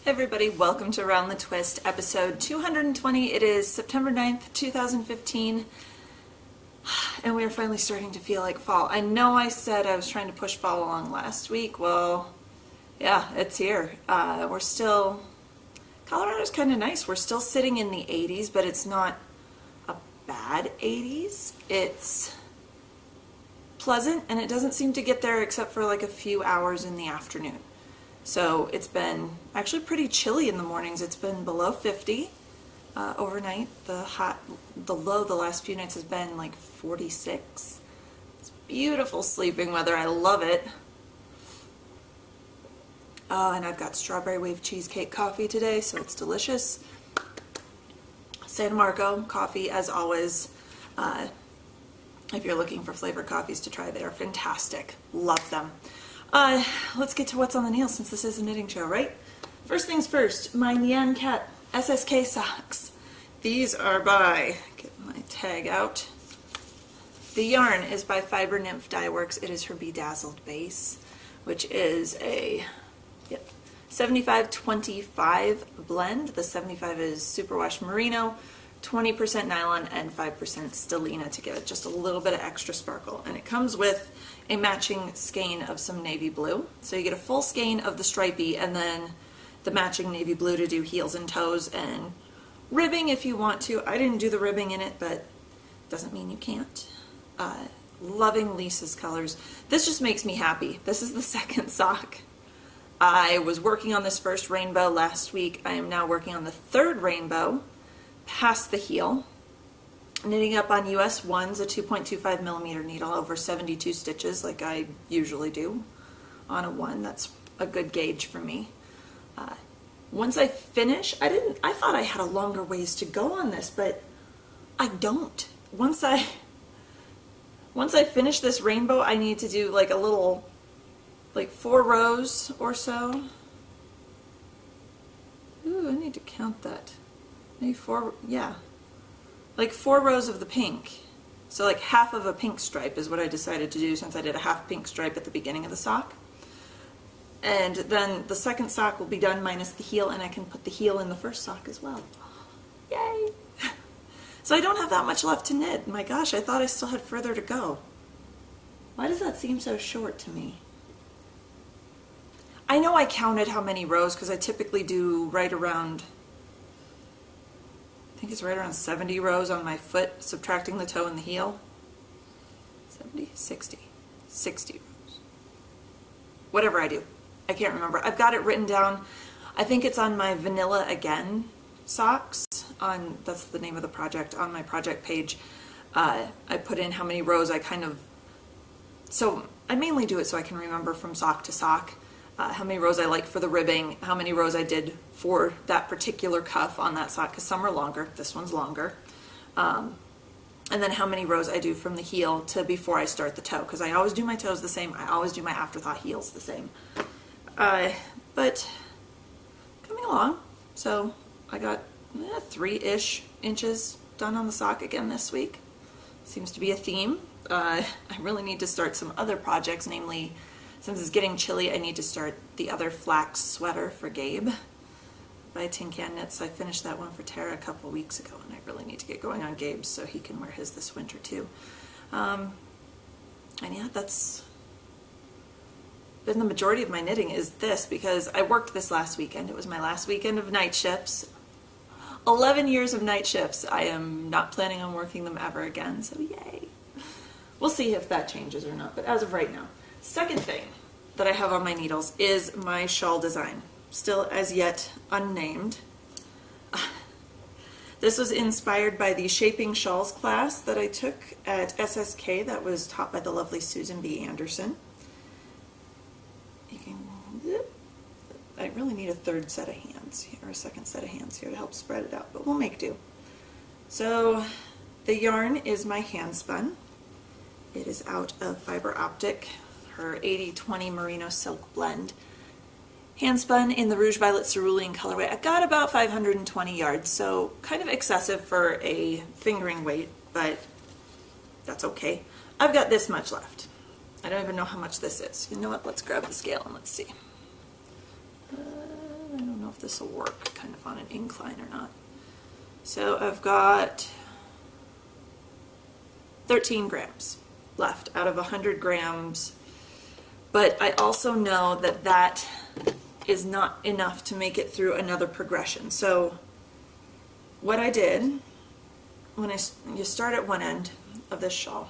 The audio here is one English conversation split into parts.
Everybody, welcome to Around the Twist, episode 220. It is September 9th, 2015, and we are finally starting to feel like fall. I know I said I was trying to push fall along last week. Well, yeah, it's here. Colorado's kind of nice. We're still sitting in the 80s, but it's not a bad 80s. It's pleasant, and it doesn't seem to get there except for like a few hours in the afternoon. So it's been actually pretty chilly in the mornings. It's been below 50 overnight. The low the last few nights has been like 46. It's beautiful sleeping weather. I love it. Oh, and I've got strawberry wave cheesecake coffee today, so it's delicious. San Marco coffee, as always. If you're looking for flavored coffees to try, they are fantastic. Love them. Let's get to what's on the nails since this is a knitting show, right? First things first, my Nyan Cat SSK socks. These are by, get my tag out. The yarn is by Fiber Nymph Dye Works. It is her Bedazzled base, which is a 75-25 blend. The 75 is superwash merino, 20% nylon, and 5% stellina to give it just a little bit of extra sparkle. And it comes with a matching skein of some navy blue. So you get a full skein of the stripey and then the matching navy blue to do heels and toes and ribbing if you want to. I didn't do the ribbing in it, but doesn't mean you can't. Loving Lisa's colors. This just makes me happy. This is the second sock. I was working on this first rainbow last week. I am now working on the third rainbow past the heel. Knitting up on US 1s, a 2.25 millimeter needle over 72 stitches like I usually do on a 1. That's a good gauge for me. Once I finish, I thought I had a longer ways to go on this, but I don't. Once I finish this rainbow, I need to do like a little, like 4 rows or so. Ooh, I need to count that. Maybe 4, yeah. Like 4 rows of the pink. So like half of a pink stripe is what I decided to do since I did a half pink stripe at the beginning of the sock. And then the second sock will be done minus the heel, and I can put the heel in the first sock as well. Yay! So I don't have that much left to knit. My gosh, I thought I still had further to go. Why does that seem so short to me? I know I counted how many rows because I typically do right around, I think it's right around 70 rows on my foot, subtracting the toe and the heel. 70, 60 rows. Whatever I do. I can't remember. I've got it written down. I think it's on my Vanilla Again socks. That's the name of the project. On my project page, I put in how many rows so I mainly do it so I can remember from sock to sock. How many rows I like for the ribbing, how many rows I did for that particular cuff on that sock, because some are longer, this one's longer. And then how many rows I do from the heel to before I start the toe, because I always do my toes the same, I always do my afterthought heels the same. But coming along, so I got 3-ish inches done on the sock again this week. Seems to be a theme. I really need to start some other projects, namely, since it's getting chilly, I need to start the other flax sweater for Gabe by Tin Can Knits. I finished that one for Tara a couple weeks ago, and I really need to get going on Gabe's so he can wear his this winter too. And yeah, that's been the majority of my knitting is this, because I worked this last weekend. It was my last weekend of night shifts. 11 years of night shifts. I am not planning on working them ever again, so yay. We'll see if that changes or not, but as of right now. Second thing that I have on my needles is my shawl design, still as yet unnamed. This was inspired by the Shaping Shawls class that I took at SSK that was taught by the lovely Susan B. Anderson. I really need a third set of hands here, or a second set of hands here to help spread it out, but we'll make do. So the yarn is my hand spun. It is out of Fiber Optic, her 80-20 merino silk blend. Hand spun in the Rouge Violet Cerulean colorway. I got about 520 yards, so kind of excessive for a fingering weight, but that's okay. I've got this much left. I don't even know how much this is. You know what? Let's grab the scale and let's see. this will work kind of on an incline or not. So I've got 13 grams left out of 100 grams, but I also know that that is not enough to make it through another progression. So what I did, when you start at one end of this shawl,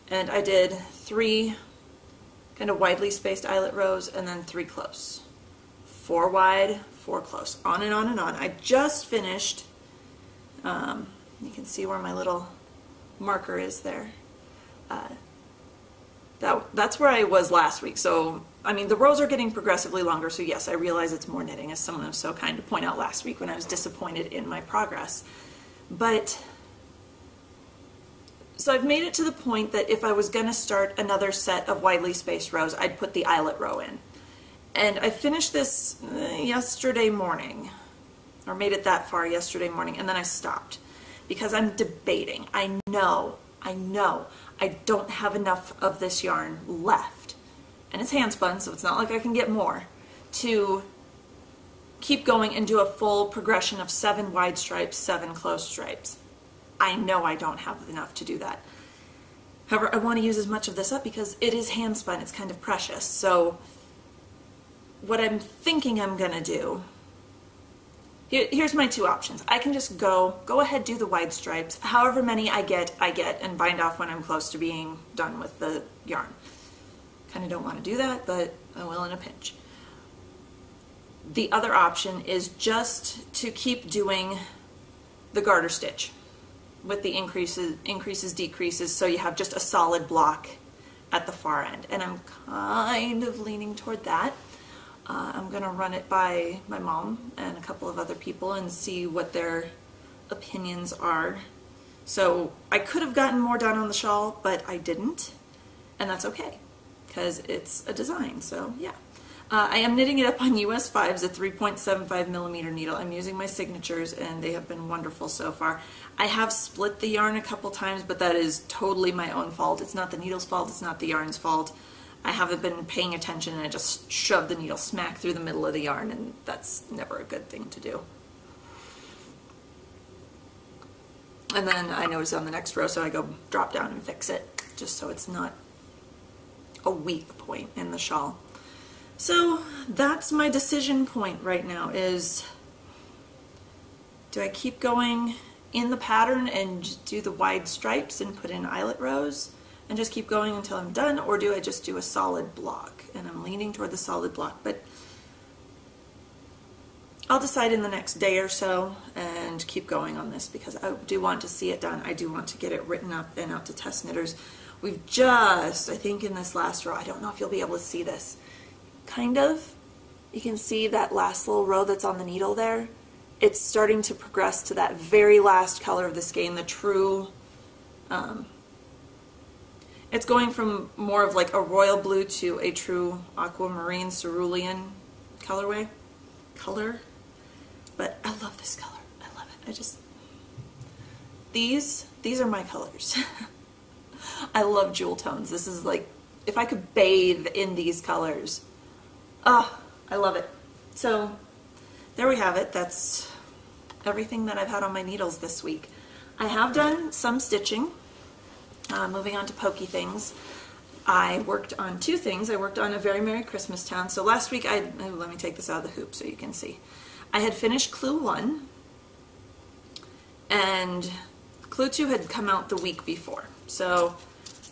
and I did 3 kind of widely spaced eyelet rows and then 3 close. 4 wide, 4 close, on and on and on. I just finished, you can see where my little marker is there. That's where I was last week. So, I mean, the rows are getting progressively longer, so yes, I realize it's more knitting, as someone was so kind to point out last week when I was disappointed in my progress. But, so I've made it to the point that if I was going to start another set of widely spaced rows, I'd put the eyelet row in. And I finished this yesterday morning, or made it that far yesterday morning, and then I stopped because I'm debating. I know I don't have enough of this yarn left, and it's hand spun, so it's not like I can get more, to keep going and do a full progression of 7 wide stripes, 7 close stripes. I know I don't have enough to do that. However, I want to use as much of this up because it is hand spun, it's kind of precious. So what I'm thinking I'm gonna do, here's my 2 options. I can just go ahead, do the wide stripes, however many I get, and bind off when I'm close to being done with the yarn. Kind of don't want to do that, but I will in a pinch. The other option is just to keep doing the garter stitch with the increases, decreases, so you have just a solid block at the far end. And I'm kind of leaning toward that. I'm going to run it by my mom and a couple of other people and see what their opinions are. So I could have gotten more done on the shawl, but I didn't, and that's okay because it's a design. So yeah, I am knitting it up on US 5s, a 3.75 millimeter needle. I'm using my signatures and they have been wonderful so far. I have split the yarn a couple times, but that is totally my own fault. It's not the needle's fault, it's not the yarn's fault. I haven't been paying attention and I just shoved the needle smack through the middle of the yarn, and that's never a good thing to do. And then I notice on the next row, so I go drop down and fix it, just so it's not a weak point in the shawl. So that's my decision point right now, is do I keep going in the pattern and do the wide stripes and put in eyelet rows and just keep going until I'm done, or do I just do a solid block? And I'm leaning toward the solid block, but I'll decide in the next day or so and keep going on this because I do want to see it done. I do want to get it written up and out to test knitters. We've just, I think in this last row, I don't know if you'll be able to see this, kind of, you can see that last little row that's on the needle there. It's starting to progress to that very last color of the skein, the true, it's going from more of like a royal blue to a true aquamarine cerulean colorway. But I love this color. I love it. These are my colors. I love jewel tones. This is like, if I could bathe in these colors. Oh, I love it. So there we have it. That's everything that I've had on my needles this week. I have done some stitching. Moving on to pokey things, I worked on 2 things. I worked on A Very Merry Christmas Town. So last week, let me take this out of the hoop so you can see. I had finished Clue 1, and Clue 2 had come out the week before. So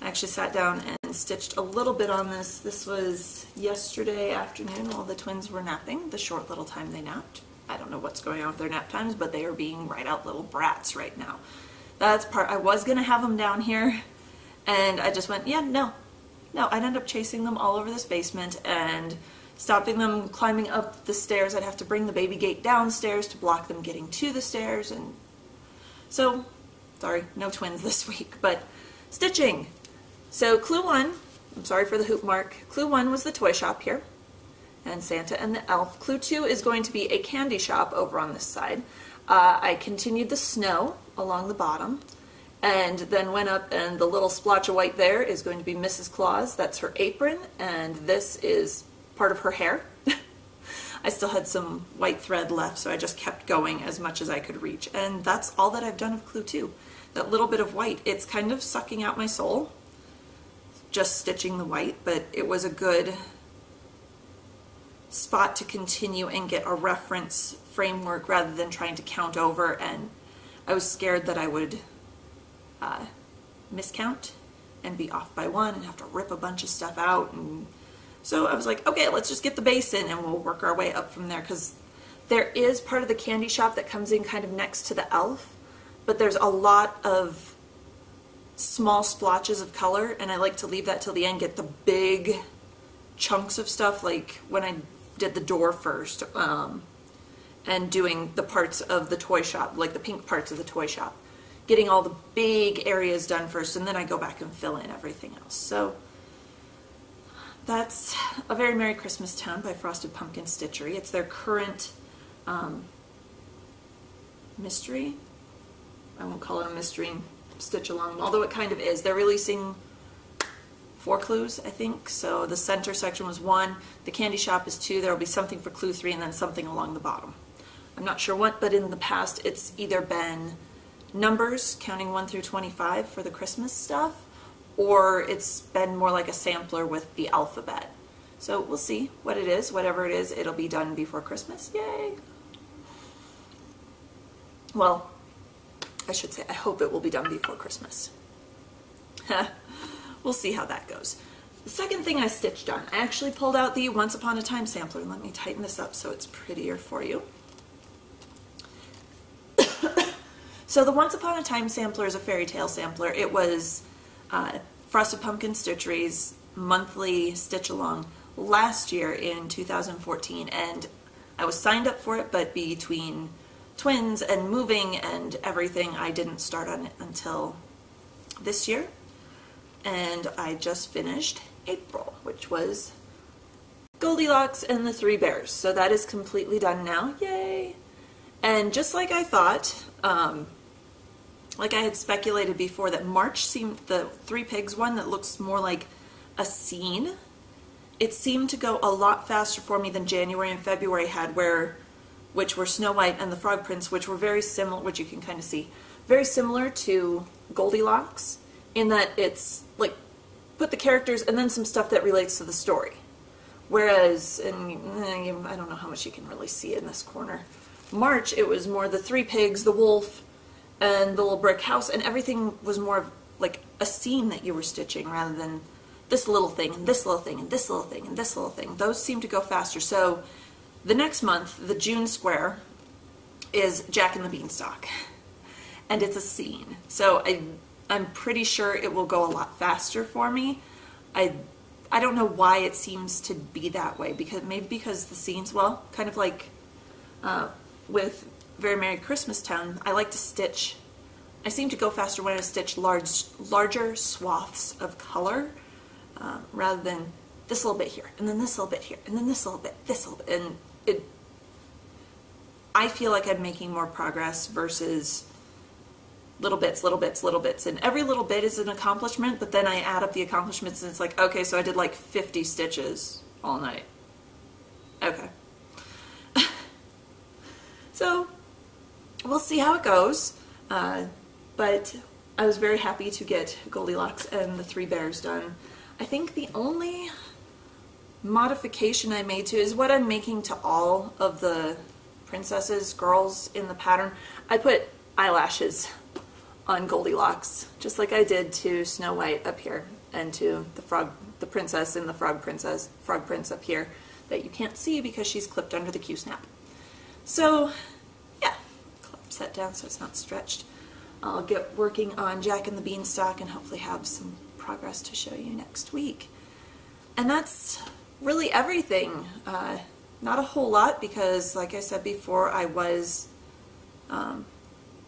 I actually sat down and stitched a little bit on this. This was yesterday afternoon while the twins were napping, the short little time they napped. I don't know what's going on with their nap times, but they are being right out little brats right now. That's part, I was going to have them down here, and I just went, yeah, no. I'd end up chasing them all over this basement and stopping them climbing up the stairs. I'd have to bring the baby gate downstairs to block them getting to the stairs, and so, sorry, no twins this week, but stitching. So Clue 1, I'm sorry for the hoop mark, Clue 1 was the toy shop here, and Santa and the elf. Clue 2 is going to be a candy shop over on this side. I continued the snow along the bottom, and then went up, and the little splotch of white there is going to be Mrs. Claus. That's her apron, and this is part of her hair. I still had some white thread left, so I just kept going as much as I could reach. And that's all that I've done of Clue 2. That little bit of white, it's kind of sucking out my soul, just stitching the white, but it was a good spot to continue and get a reference framework rather than trying to count over, and I was scared that I would miscount and be off by one and have to rip a bunch of stuff out. And so I was like, okay, let's just get the base in and we'll work our way up from there, because there is part of the candy shop that comes in kind of next to the elf, but there's a lot of small splotches of color, and I like to leave that till the end, get the big chunks of stuff, like when I did the door first, and doing the parts of the toy shop, like the pink parts of the toy shop, getting all the big areas done first, and then I go back and fill in everything else. So that's A Very Merry Christmas Town by Frosted Pumpkin Stitchery. It's their current mystery. I won't call it a mystery stitch along, although it kind of is. They're releasing 4 clues, I think. So the center section was 1, the candy shop is 2, there will be something for Clue 3, and then something along the bottom. I'm not sure what, but in the past it's either been numbers, counting 1 through 25 for the Christmas stuff, or it's been more like a sampler with the alphabet. So we'll see what it is. Whatever it is, it'll be done before Christmas. Yay! Well, I should say, I hope it will be done before Christmas. We'll see how that goes. The second thing I stitched on, I actually pulled out the Once Upon a Time sampler. Let me tighten this up so it's prettier for you. So the Once Upon a Time sampler is a fairy tale sampler. It was Frosted Pumpkin Stitchery's monthly stitch along last year in 2014, and I was signed up for it, but between twins and moving and everything, I didn't start on it until this year. And I just finished April, which was Goldilocks and the Three Bears. So that is completely done now. Yay! And just like I thought, like I had speculated before, that March seemed, the Three Pigs one that looks more like a scene, it seemed to go a lot faster for me than January and February had, which were Snow White and the Frog Prince, which were very similar, which you can kind of see, very similar to Goldilocks, in that it's like put the characters and then some stuff that relates to the story. Whereas, and I don't know how much you can really see in this corner, March, it was more the Three Pigs, the wolf, and the little brick house, and everything was more of like a scene that you were stitching rather than this little thing and this little thing and this little thing and this little thing. Those seem to go faster. So the next month, the June square, is Jack and the Beanstalk, and it's a scene. So I'm pretty sure it will go a lot faster for me. I don't know why it seems to be that way, because maybe because the scenes, well, kind of like with Very Merry Christmas Town, I like to stitch, I seem to go faster when I stitch larger swaths of color, rather than this little bit here, and then this little bit here, and then this little bit, and I feel like I'm making more progress versus little bits, little bits, little bits, and every little bit is an accomplishment, but then I add up the accomplishments and it's like, okay, so I did like 50 stitches all night. Okay. So we'll see how it goes, but I was very happy to get Goldilocks and the Three Bears done. I think the only modification I made to is what I'm making to all of the princesses, girls in the pattern. I put eyelashes on Goldilocks, just like I did to Snow White up here, and to the princess in the Frog Prince up here, that you can't see because she's clipped under the Q-snap. So yeah, clip that down so it's not stretched. I'll get working on Jack and the Beanstalk and hopefully have some progress to show you next week. And that's really everything. Not a whole lot, because like I said before, I was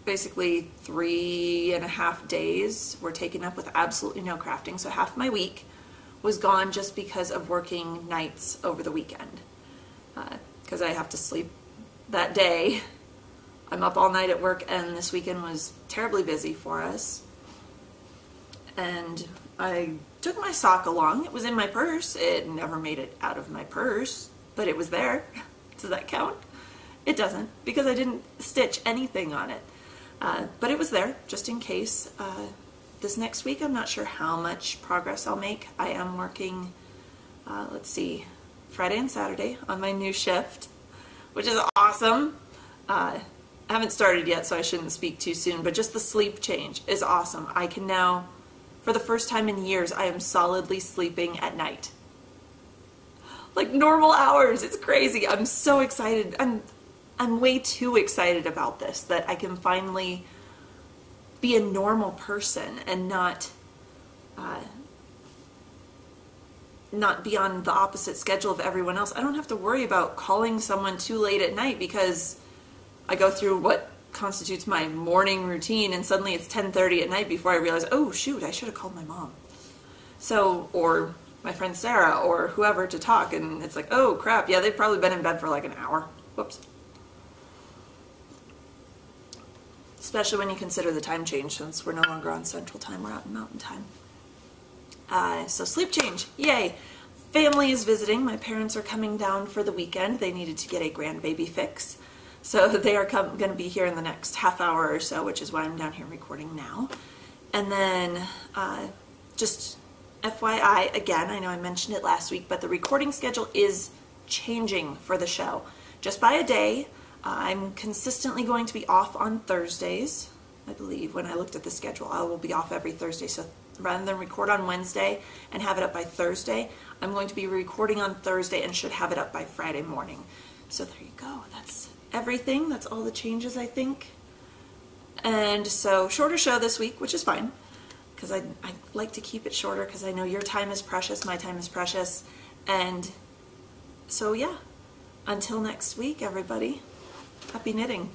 basically 3.5 days were taken up with absolutely no crafting, so half my week was gone just because of working nights over the weekend, because I have to sleep that day. I'm up all night at work, and this weekend was terribly busy for us. And I took my sock along. It was in my purse. It never made it out of my purse, but it was there. Does that count? It doesn't, because I didn't stitch anything on it. But it was there, just in case. This next week, I'm not sure how much progress I'll make. I am working, let's see, Friday and Saturday on my new shift, which is awesome. I haven't started yet, so I shouldn't speak too soon, but just the sleep change is awesome. I can now, for the first time in years, I am solidly sleeping at night. Like normal hours. It's crazy. I'm so excited. I'm way too excited about this, that I can finally be a normal person and not be on the opposite schedule of everyone else. I don't have to worry about calling someone too late at night because I go through what constitutes my morning routine and suddenly it's 10:30 at night before I realize, oh shoot, I should have called my mom. So, or my friend Sarah or whoever to talk, and it's like, oh crap, yeah, they've probably been in bed for like an hour. Whoops. Especially when you consider the time change, since we're no longer on Central Time, we're out in Mountain Time. So sleep change, yay! Family is visiting. My parents are coming down for the weekend. They needed to get a grandbaby fix. So they are going to be here in the next half hour or so, which is why I'm down here recording now. And then just FYI, again, I know I mentioned it last week, but the recording schedule is changing for the show. Just by a day. I'm consistently going to be off on Thursdays, I believe. When I looked at the schedule, I will be off every Thursday. So rather than record on Wednesday and have it up by Thursday, I'm going to be recording on Thursday and should have it up by Friday morning. So there you go. That's everything. That's all the changes, I think. And so shorter show this week, which is fine, because I like to keep it shorter because I know your time is precious, my time is precious. And so yeah, until next week, everybody. Happy knitting.